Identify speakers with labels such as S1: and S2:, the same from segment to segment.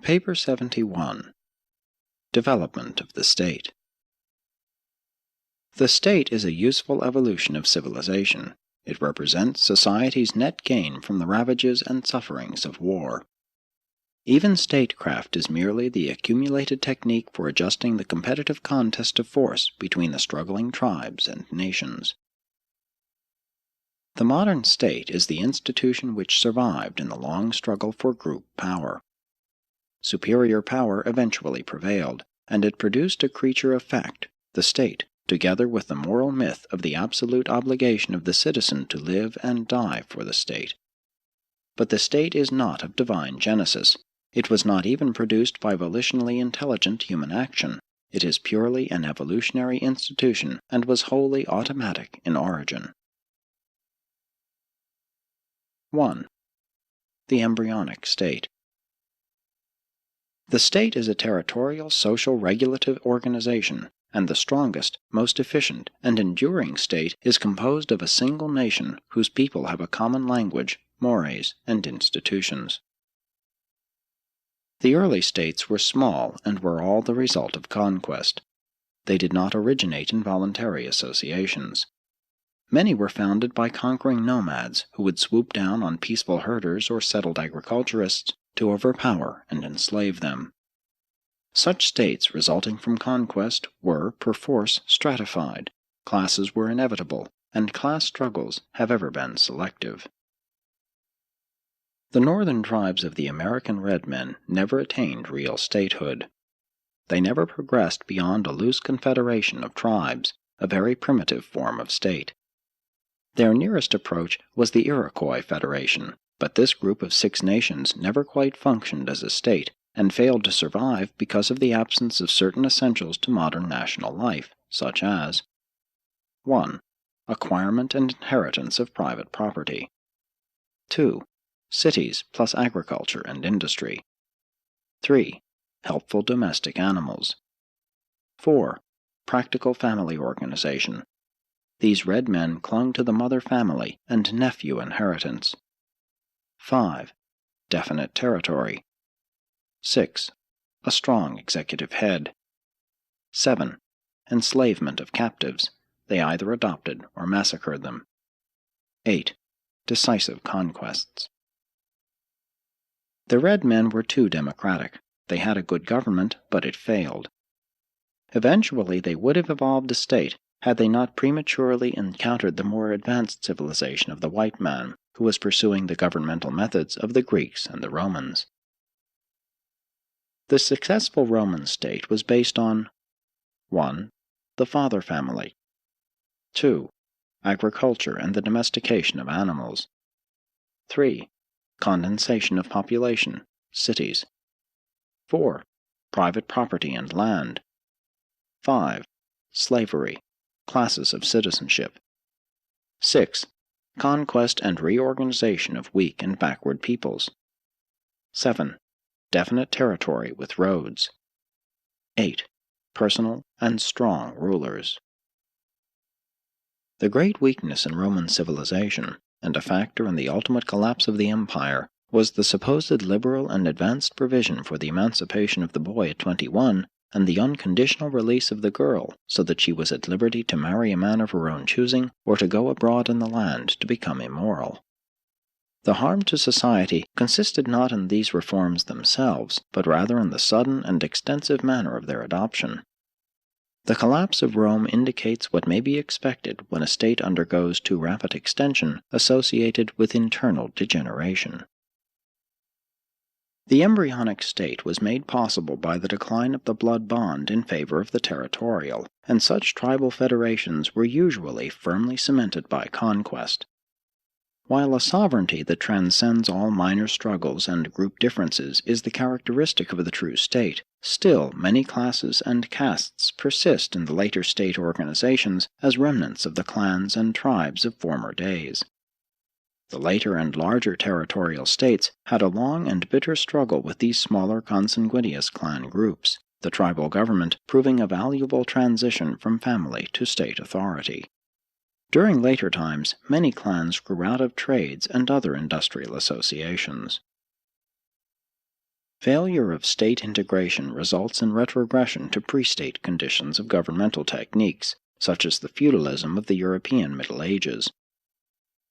S1: Paper 71. Development of the State. The state is a useful evolution of civilization. It represents society's net gain from the ravages and sufferings of war. Even statecraft is merely the accumulated technique for adjusting the competitive contest of force between the struggling tribes and nations. The modern state is the institution which survived in the long struggle for group power. Superior power eventually prevailed, and it produced a creature of fact, the state, together with the moral myth of the absolute obligation of the citizen to live and die for the state. But the state is not of divine genesis. It was not even produced by volitionally intelligent human action. It is purely an evolutionary institution and was wholly automatic in origin. 1. The embryonic state. The state is a territorial social regulative organization, and the strongest, most efficient, and enduring state is composed of a single nation whose people have a common language, mores, and institutions. The early states were small and were all the result of conquest. They did not originate in voluntary associations. Many were founded by conquering nomads who would swoop down on peaceful herders or settled agriculturists to overpower and enslave them. Such states resulting from conquest were, perforce, stratified, classes were inevitable, and class struggles have ever been selective. The northern tribes of the American red men never attained real statehood. They never progressed beyond a loose confederation of tribes, a very primitive form of state. Their nearest approach was the Iroquois Federation, but this group of 6 nations never quite functioned as a state, and failed to survive because of the absence of certain essentials to modern national life, such as 1. Acquirement and inheritance of private property. 2. Cities plus agriculture and industry. 3. Helpful domestic animals. 4. Practical family organization. These red men clung to the mother family and nephew inheritance. 5. Definite territory. 6. A strong executive head. 7. Enslavement of captives. They either adopted or massacred them. 8. Decisive conquests. The red men were too democratic. They had a good government, but it failed. Eventually they would have evolved a state had they not prematurely encountered the more advanced civilization of the white man, who was pursuing the governmental methods of the Greeks and the Romans. The successful Roman state was based on 1. The father family. 2. Agriculture and the domestication of animals. 3. Condensation of population, cities. 4. Private property and land. 5. Slavery, classes of citizenship. 6. Conquest and reorganization of weak and backward peoples. 7. Definite territory with roads. 8. Personal and strong rulers. The great weakness in Roman civilization, and a factor in the ultimate collapse of the empire, was the supposed liberal and advanced provision for the emancipation of the boy at 21 and the unconditional release of the girl so that she was at liberty to marry a man of her own choosing or to go abroad in the land to become immoral. The harm to society consisted not in these reforms themselves, but rather in the sudden and extensive manner of their adoption. The collapse of Rome indicates what may be expected when a state undergoes too rapid extension associated with internal degeneration. The embryonic state was made possible by the decline of the blood bond in favor of the territorial, and such tribal federations were usually firmly cemented by conquest. While a sovereignty that transcends all minor struggles and group differences is the characteristic of the true state, still many classes and castes persist in the later state organizations as remnants of the clans and tribes of former days. The later and larger territorial states had a long and bitter struggle with these smaller consanguineous clan groups, the tribal government proving a valuable transition from family to state authority. During later times, many clans grew out of trades and other industrial associations. Failure of state integration results in retrogression to pre-state conditions of governmental techniques, such as the feudalism of the European Middle Ages.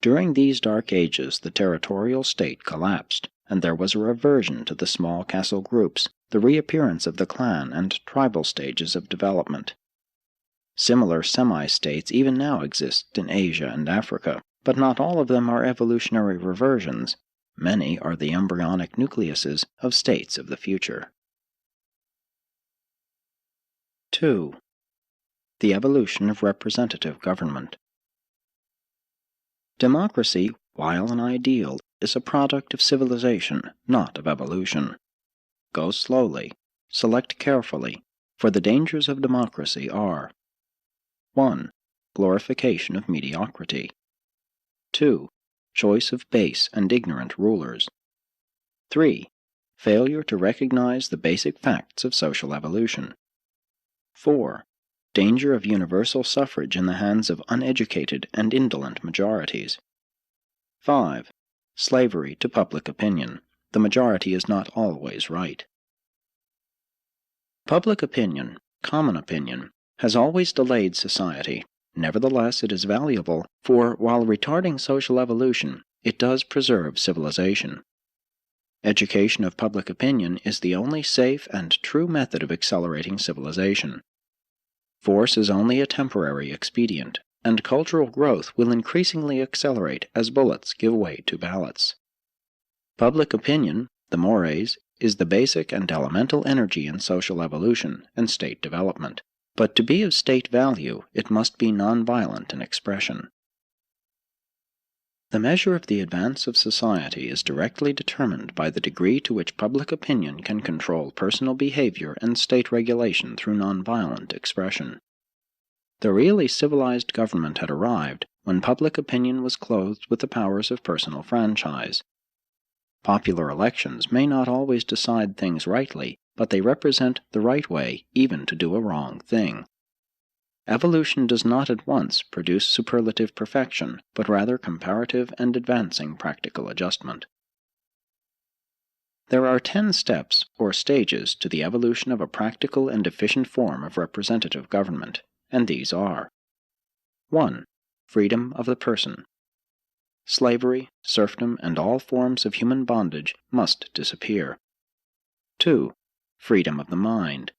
S1: During these dark ages, the territorial state collapsed, and there was a reversion to the small castle groups, the reappearance of the clan and tribal stages of development. Similar semi-states even now exist in Asia and Africa, but not all of them are evolutionary reversions. Many are the embryonic nucleuses of states of the future. 2. The evolution of representative government. Democracy, while an ideal, is a product of civilization, not of evolution. Go slowly, select carefully, for the dangers of democracy are 1. Glorification of mediocrity. 2. Choice of base and ignorant rulers. 3. Failure to recognize the basic facts of social evolution. 4. Danger of universal suffrage in the hands of uneducated and indolent majorities. 5. Slavery to public opinion. The majority is not always right. Public opinion, common opinion, has always delayed society. Nevertheless, it is valuable, for while retarding social evolution, it does preserve civilization. Education of public opinion is the only safe and true method of accelerating civilization. Force is only a temporary expedient, and cultural growth will increasingly accelerate as bullets give way to ballots. Public opinion, the mores, is the basic and elemental energy in social evolution and state development. But to be of state value, it must be nonviolent in expression. The measure of the advance of society is directly determined by the degree to which public opinion can control personal behavior and state regulation through nonviolent expression. The really civilized government had arrived when public opinion was clothed with the powers of personal franchise. Popular elections may not always decide things rightly, but they represent the right way even to do a wrong thing. Evolution does not at once produce superlative perfection, but rather comparative and advancing practical adjustment. There are 10 steps or stages to the evolution of a practical and efficient form of representative government, and these are: 1. Freedom of the person. Slavery, serfdom, and all forms of human bondage must disappear. 2. Freedom of the mind.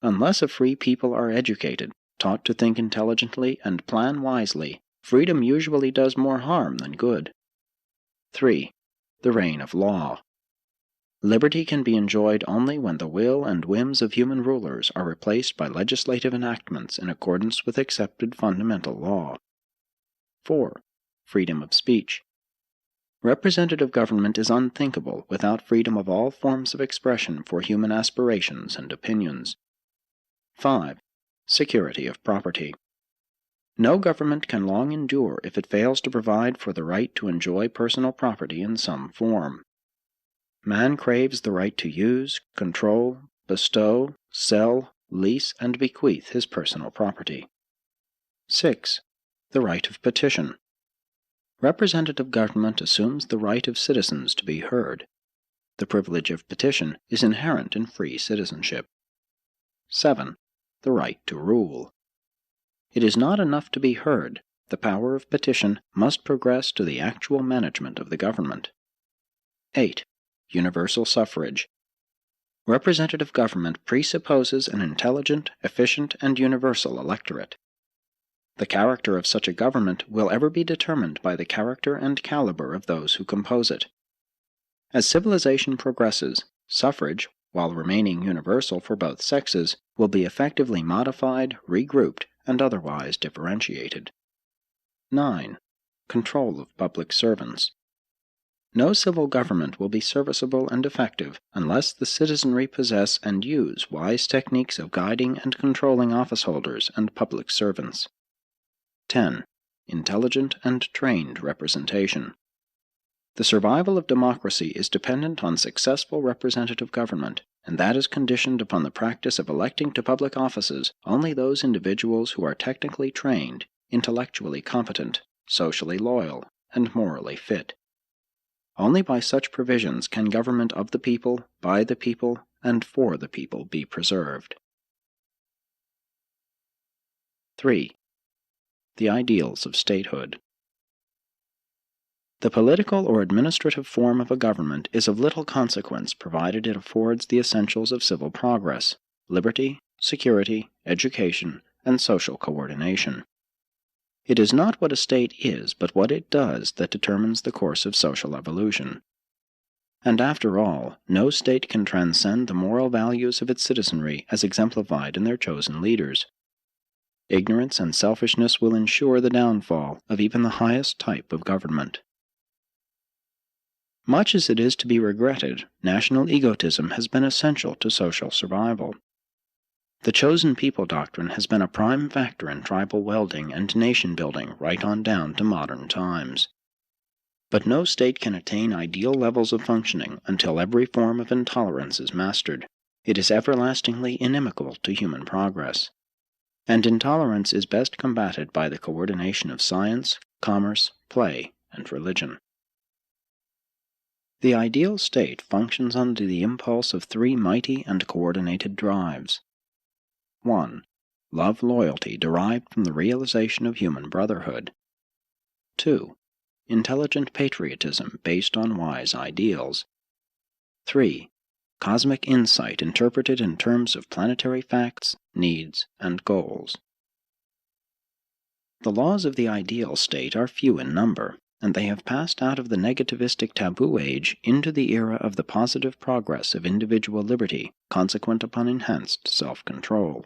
S1: Unless a free people are educated, taught to think intelligently and plan wisely, freedom usually does more harm than good. 3. The reign of law. Liberty can be enjoyed only when the will and whims of human rulers are replaced by legislative enactments in accordance with accepted fundamental law. 4. Freedom of speech. Representative government is unthinkable without freedom of all forms of expression for human aspirations and opinions. 5. Security of property. No government can long endure if it fails to provide for the right to enjoy personal property in some form. Man craves the right to use, control, bestow, sell, lease, and bequeath his personal property. 6. The right of petition. Representative government assumes the right of citizens to be heard. The privilege of petition is inherent in free citizenship. 7. The right to rule. It is not enough to be heard. The power of petition must progress to the actual management of the government. 8. Universal suffrage. Representative government presupposes an intelligent, efficient, and universal electorate. The character of such a government will ever be determined by the character and caliber of those who compose it. As civilization progresses, suffrage, while remaining universal for both sexes, will be effectively modified, regrouped, and otherwise differentiated. 9. Control of public servants. No civil government will be serviceable and effective unless the citizenry possess and use wise techniques of guiding and controlling officeholders and public servants. 10. Intelligent and trained representation. The survival of democracy is dependent on successful representative government, and that is conditioned upon the practice of electing to public offices only those individuals who are technically trained, intellectually competent, socially loyal, and morally fit. Only by such provisions can government of the people, by the people, and for the people be preserved. 3. The ideals of statehood. The political or administrative form of a government is of little consequence provided it affords the essentials of civil progress, liberty, security, education, and social coordination. It is not what a state is, but what it does that determines the course of social evolution. And after all, no state can transcend the moral values of its citizenry as exemplified in their chosen leaders. Ignorance and selfishness will ensure the downfall of even the highest type of government. Much as it is to be regretted, national egotism has been essential to social survival. The chosen people doctrine has been a prime factor in tribal welding and nation building right on down to modern times. But no state can attain ideal levels of functioning until every form of intolerance is mastered. It is everlastingly inimical to human progress. And intolerance is best combated by the coordination of science, commerce, play, and religion. The ideal state functions under the impulse of three mighty and coordinated drives. 1. Love-loyalty derived from the realization of human brotherhood. 2. Intelligent patriotism based on wise ideals. 3. Cosmic insight interpreted in terms of planetary facts, needs, and goals. The laws of the ideal state are few in number, and they have passed out of the negativistic taboo age into the era of the positive progress of individual liberty consequent upon enhanced self-control.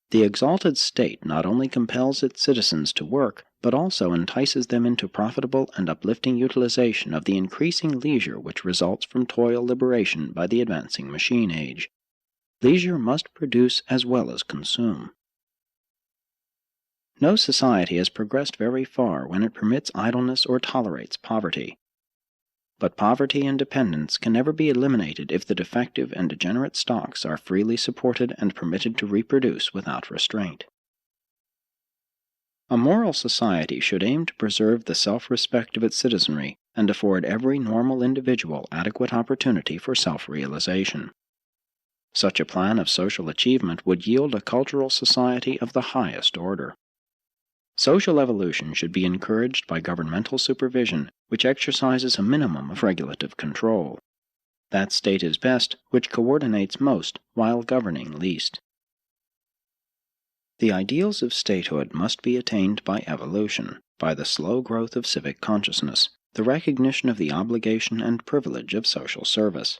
S1: The exalted state not only compels its citizens to work, but also entices them into profitable and uplifting utilization of the increasing leisure which results from toil liberation by the advancing machine age. Leisure must produce as well as consume. No society has progressed very far when it permits idleness or tolerates poverty. But poverty and dependence can never be eliminated if the defective and degenerate stocks are freely supported and permitted to reproduce without restraint. A moral society should aim to preserve the self-respect of its citizenry and afford every normal individual adequate opportunity for self-realization. Such a plan of social achievement would yield a cultural society of the highest order. Social evolution should be encouraged by governmental supervision, which exercises a minimum of regulative control. That state is best which coordinates most while governing least. The ideals of statehood must be attained by evolution, by the slow growth of civic consciousness, the recognition of the obligation and privilege of social service.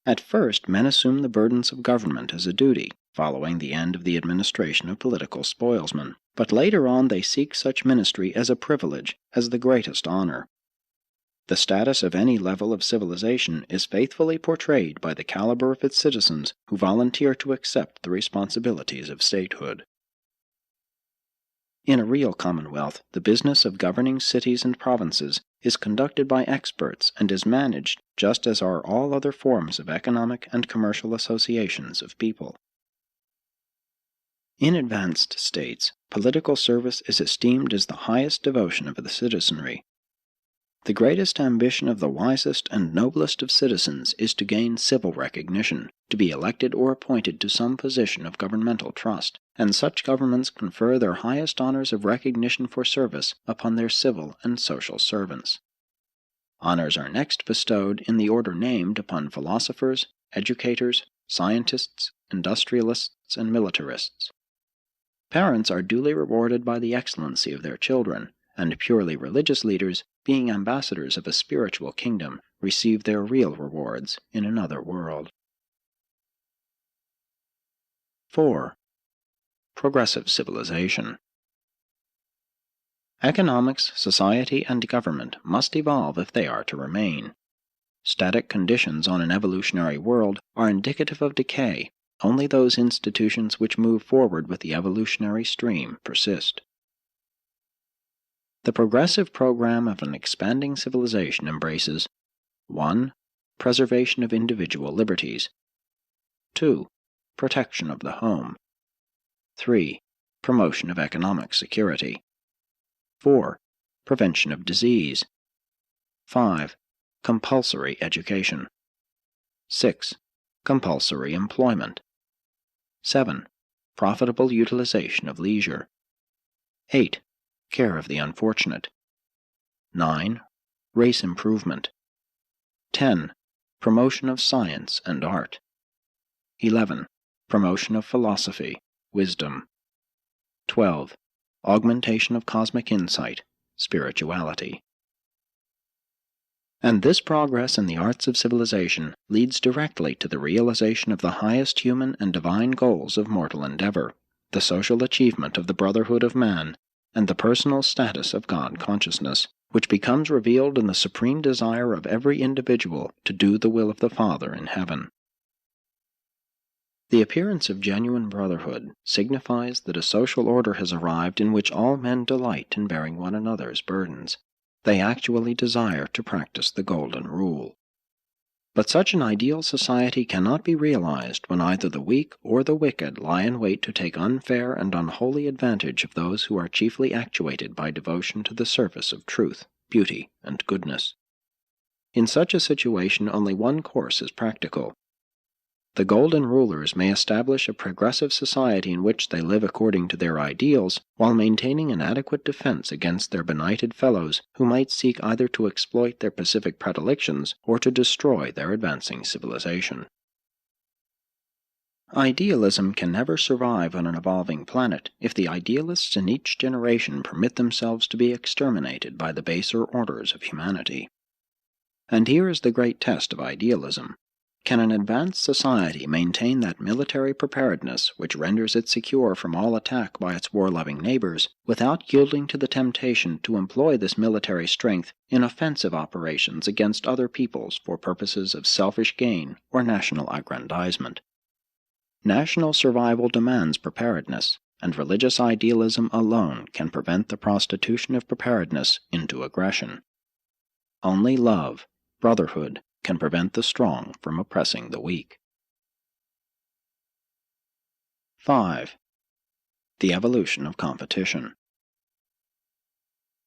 S1: At first, men assume the burdens of government as a duty, following the end of the administration of political spoilsmen, but later on they seek such ministry as a privilege, as the greatest honor. The status of any level of civilization is faithfully portrayed by the caliber of its citizens who volunteer to accept the responsibilities of statehood. In a real commonwealth, the business of governing cities and provinces is conducted by experts and is managed just as are all other forms of economic and commercial associations of people. In advanced states, political service is esteemed as the highest devotion of the citizenry. The greatest ambition of the wisest and noblest of citizens is to gain civil recognition, to be elected or appointed to some position of governmental trust, and such governments confer their highest honors of recognition for service upon their civil and social servants. Honors are next bestowed in the order named upon philosophers, educators, scientists, industrialists, and militarists. Parents are duly rewarded by the excellency of their children, and purely religious leaders, being ambassadors of a spiritual kingdom, receive their real rewards in another world. 4. Progressive civilization. Economics, society, and government must evolve if they are to remain. Static conditions on an evolutionary world are indicative of decay. Only those institutions which move forward with the evolutionary stream persist. The progressive program of an expanding civilization embraces 1. Preservation of individual liberties. 2. Protection of the home. 3. Promotion of economic security. 4. Prevention of disease. 5. Compulsory education. 6. Compulsory employment. 7. Profitable utilization of leisure. 8. Care of the unfortunate. 9. Race improvement. 10. Promotion of science and art. 11. Promotion of philosophy, wisdom. 12. Augmentation of cosmic insight, spirituality. And this progress in the arts of civilization leads directly to the realization of the highest human and divine goals of mortal endeavor, the social achievement of the brotherhood of man, and the personal status of God consciousness, which becomes revealed in the supreme desire of every individual to do the will of the Father in heaven. The appearance of genuine brotherhood signifies that a social order has arrived in which all men delight in bearing one another's burdens. They actually desire to practice the Golden Rule. But such an ideal society cannot be realized when either the weak or the wicked lie in wait to take unfair and unholy advantage of those who are chiefly actuated by devotion to the service of truth, beauty, and goodness. In such a situation only one course is practical. The golden rulers may establish a progressive society in which they live according to their ideals, while maintaining an adequate defense against their benighted fellows who might seek either to exploit their pacific predilections or to destroy their advancing civilization. Idealism can never survive on an evolving planet if the idealists in each generation permit themselves to be exterminated by the baser orders of humanity. And here is the great test of idealism. Can an advanced society maintain that military preparedness which renders it secure from all attack by its war-loving neighbors, without yielding to the temptation to employ this military strength in offensive operations against other peoples for purposes of selfish gain or national aggrandizement? National survival demands preparedness, and religious idealism alone can prevent the prostitution of preparedness into aggression. Only love, brotherhood, can prevent the strong from oppressing the weak. 5. The evolution of competition.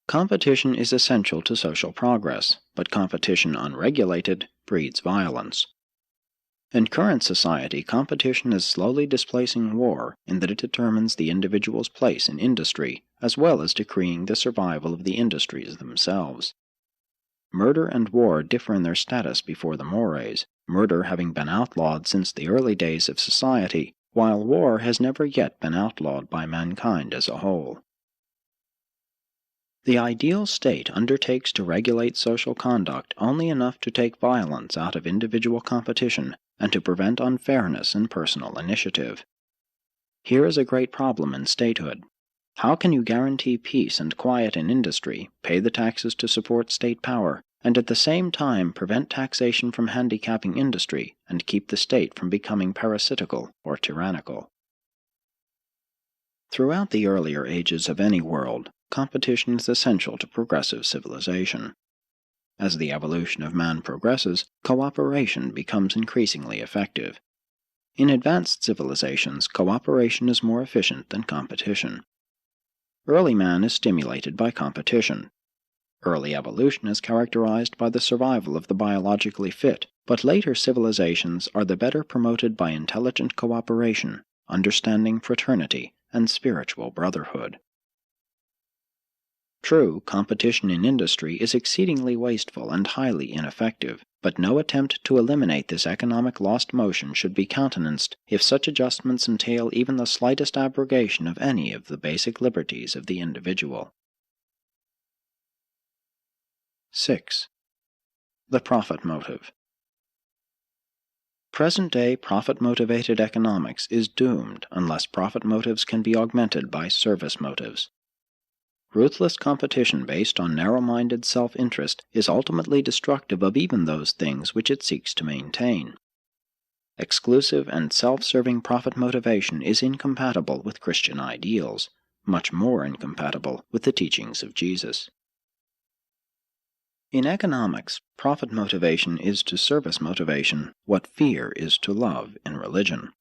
S1: Competition is essential to social progress, but competition unregulated breeds violence. In current society, competition is slowly displacing war in that it determines the individual's place in industry, as well as decreeing the survival of the industries themselves. Murder and war differ in their status before the mores, murder having been outlawed since the early days of society, while war has never yet been outlawed by mankind as a whole. The ideal state undertakes to regulate social conduct only enough to take violence out of individual competition and to prevent unfairness in personal initiative. Here is a great problem in statehood. How can you guarantee peace and quiet in industry, pay the taxes to support state power, and at the same time prevent taxation from handicapping industry and keep the state from becoming parasitical or tyrannical? Throughout the earlier ages of any world, competition is essential to progressive civilization. As the evolution of man progresses, cooperation becomes increasingly effective. In advanced civilizations, cooperation is more efficient than competition. Early man is stimulated by competition. Early evolution is characterized by the survival of the biologically fit, but later civilizations are the better promoted by intelligent cooperation, understanding fraternity, and spiritual brotherhood. True, competition in industry is exceedingly wasteful and highly ineffective, but no attempt to eliminate this economic lost motion should be countenanced if such adjustments entail even the slightest abrogation of any of the basic liberties of the individual. 6. The profit motive. Present-day profit-motivated economics is doomed unless profit motives can be augmented by service motives. Ruthless competition based on narrow-minded self-interest is ultimately destructive of even those things which it seeks to maintain. Exclusive and self-serving profit motivation is incompatible with Christian ideals, much more incompatible with the teachings of Jesus. In economics, profit motivation is to service motivation what fear is to love in religion.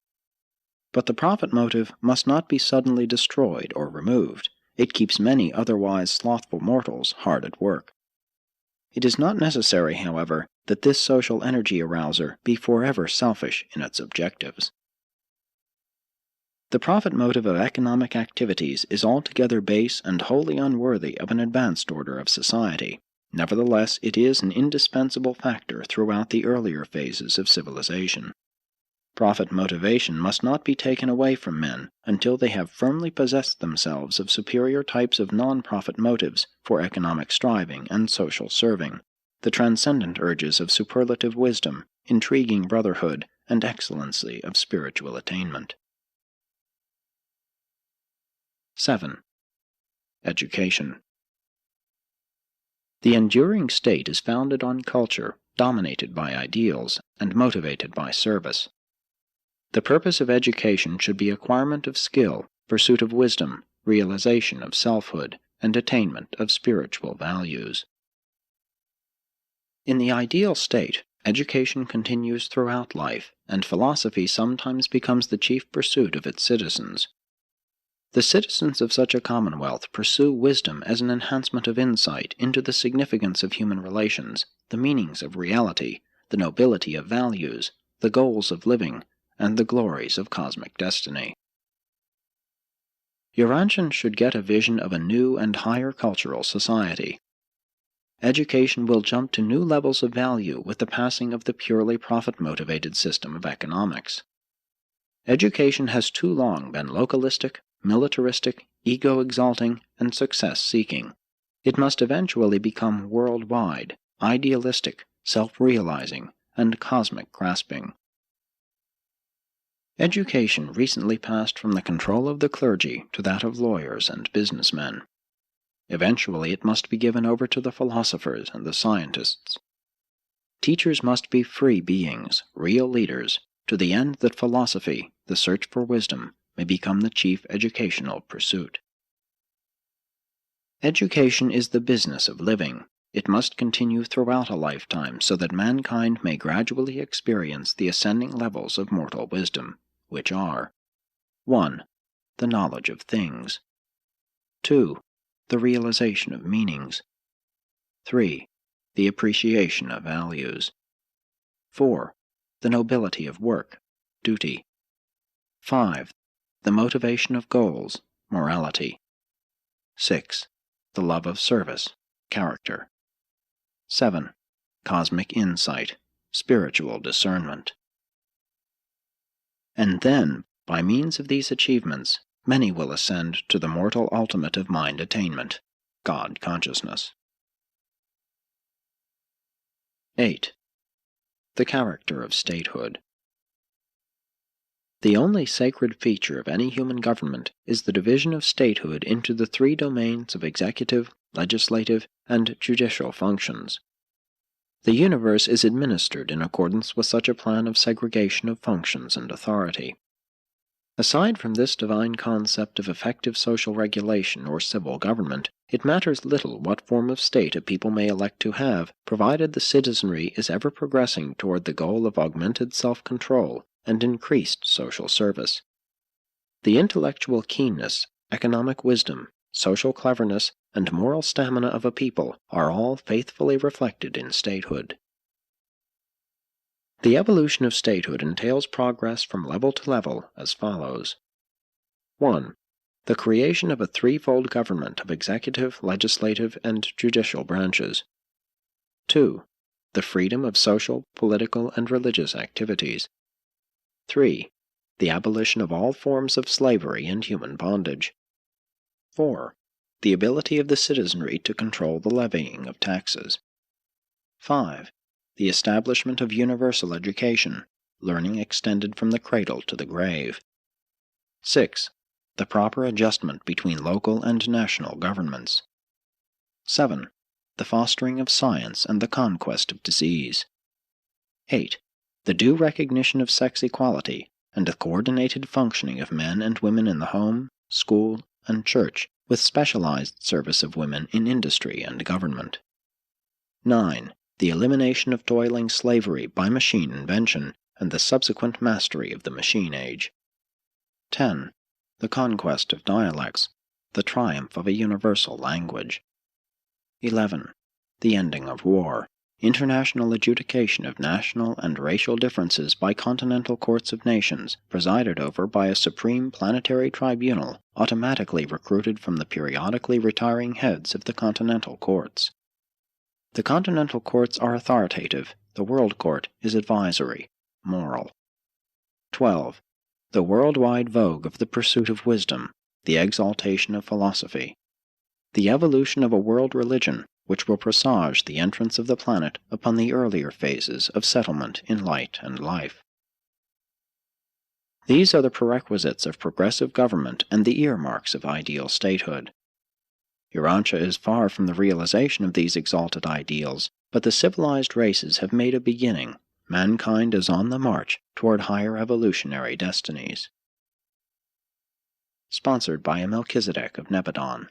S1: But the profit motive must not be suddenly destroyed or removed. It keeps many otherwise slothful mortals hard at work. It is not necessary, however, that this social energy arouser be forever selfish in its objectives. The profit motive of economic activities is altogether base and wholly unworthy of an advanced order of society. Nevertheless, it is an indispensable factor throughout the earlier phases of civilization. Profit motivation must not be taken away from men until they have firmly possessed themselves of superior types of non-profit motives for economic striving and social serving, the transcendent urges of superlative wisdom, intriguing brotherhood, and excellency of spiritual attainment. 7. Education. The enduring state is founded on culture, dominated by ideals, and motivated by service. The purpose of education should be acquirement of skill, pursuit of wisdom, realization of selfhood, and attainment of spiritual values. In the ideal state, education continues throughout life, and philosophy sometimes becomes the chief pursuit of its citizens. The citizens of such a commonwealth pursue wisdom as an enhancement of insight into the significance of human relations, the meanings of reality, the nobility of values, the goals of living, and the glories of cosmic destiny. Urantian should get a vision of a new and higher cultural society. Education will jump to new levels of value with the passing of the purely profit-motivated system of economics. Education has too long been localistic, militaristic, ego-exalting, and success-seeking. It must eventually become worldwide, idealistic, self-realizing, and cosmic-grasping. Education recently passed from the control of the clergy to that of lawyers and businessmen. Eventually it must be given over to the philosophers and the scientists. Teachers must be free beings, real leaders, to the end that philosophy, the search for wisdom, may become the chief educational pursuit. Education is the business of living. It must continue throughout a lifetime so that mankind may gradually experience the ascending levels of mortal wisdom, which are 1. The knowledge of things. 2. The realization of meanings. 3. The appreciation of values. 4. The nobility of work, duty. 5. The motivation of goals, morality. 6. The love of service, character. 7. Cosmic insight, spiritual discernment. And then, by means of these achievements, many will ascend to the mortal ultimate of mind attainment, God consciousness. 8. The character of statehood. The only sacred feature of any human government is the division of statehood into the three domains of executive, legislative, and judicial functions. The universe is administered in accordance with such a plan of segregation of functions and authority. Aside from this divine concept of effective social regulation or civil government, it matters little what form of state a people may elect to have, provided the citizenry is ever progressing toward the goal of augmented self-control and increased social service. The intellectual keenness, economic wisdom, social cleverness, and moral stamina of a people are all faithfully reflected in statehood. The evolution of statehood entails progress from level to level as follows. 1. The creation of a threefold government of executive, legislative, and judicial branches. 2. The freedom of social, political, and religious activities. 3. The abolition of all forms of slavery and human bondage. 4. The ability of the citizenry to control the levying of taxes. 5. The establishment of universal education, learning extended from the cradle to the grave. 6. The proper adjustment between local and national governments. 7. The fostering of science and the conquest of disease. 8. The due recognition of sex equality and the coordinated functioning of men and women in the home, school, and church, with specialized service of women in industry and government. 9. The elimination of toiling slavery by machine invention and the subsequent mastery of the machine age. 10. The conquest of dialects, the triumph of a universal language. 11. the ending of war, international adjudication of national and racial differences by continental courts of nations, presided over by a supreme planetary tribunal automatically recruited from the periodically retiring heads of the continental courts. The continental courts are authoritative, the World Court is advisory, moral. 12. The worldwide vogue of the pursuit of wisdom, the exaltation of philosophy. The evolution of a world religion which will presage the entrance of the planet upon the earlier phases of settlement in light and life. These are the prerequisites of progressive government and the earmarks of ideal statehood. Urantia is far from the realization of these exalted ideals, but the civilized races have made a beginning. Mankind is on the march toward higher evolutionary destinies. Sponsored by a Melchizedek of Nebadon.